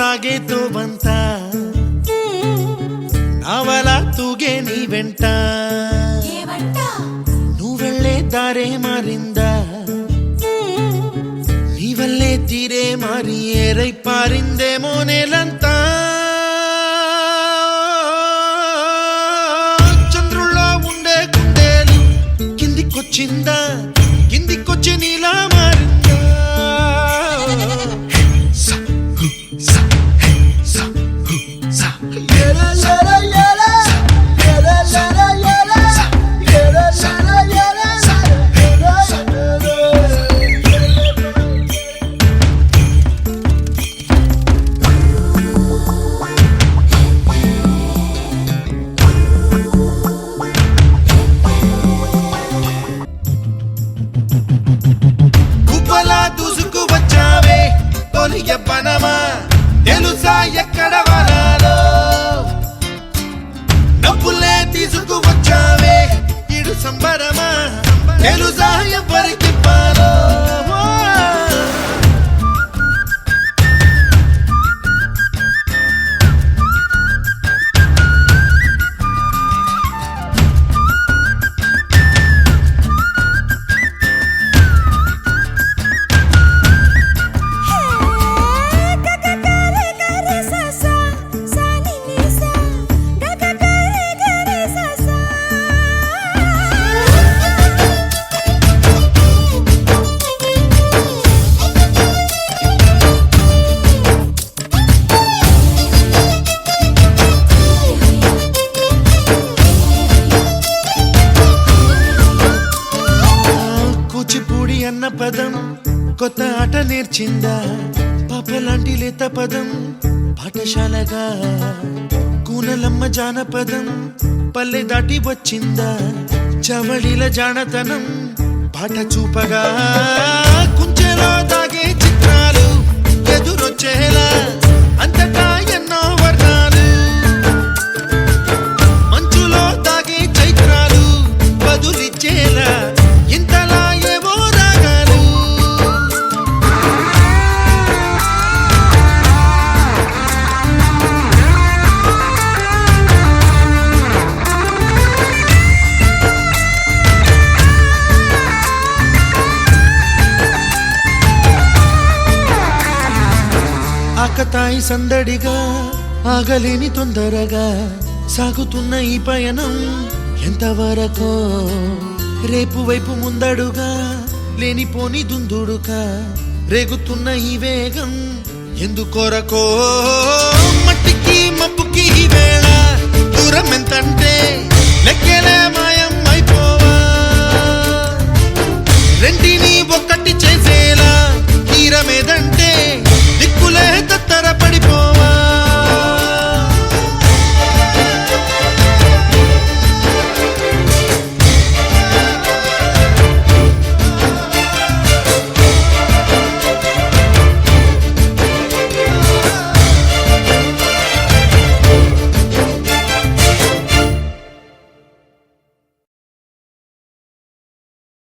ಸಾಗೇತೋ ಬಂತ ನಾವಲ ತೂಗೆ ನೀ వెంట నువ్వెళ్ళే దారే మారిందా నీవల్లే తీరే మారి ఏరై పారిందేమో నేలంతా చంద్రుల్లో ఉండే గుండెలు కిందికొచ్చిందా కిందికొచ్చి నీలా మారిందా పనమా తెలుసా ఎక్కడ వనాలో డబ్బులే తీసుకువచ్చావే ఇడు సంబరమా తెలుసా ఎవరికి పాలో అన్న పదం కొత్త ఆట నేర్చిందా పాపలాంటి లేత పదం పాఠశాలగా కూనలమ్మ జానపదం పల్లె దాటి వచ్చిందా చవళిల జానతనం పాట చూపగా కుంచెలో దాగే చిత్రాలు ఎదురొచ్చేలా అంతటా ఎన్నో వర్ణాలు మంచులో దాగే చైత్రాలు బదులిచ్చేలా ఇంతలా ఆకతాయి సందడిగా ఆగలేని తొందరగా సాగుతున్న ఈ పయనం ఎంతవరకో రేపు వైపు ముందడుగా లేనిపోని దుందుడుగా రేగుతున్న ఈ వేగం ఎందుకొరకో మట్టికి మబ్బుకి ఈ వేళ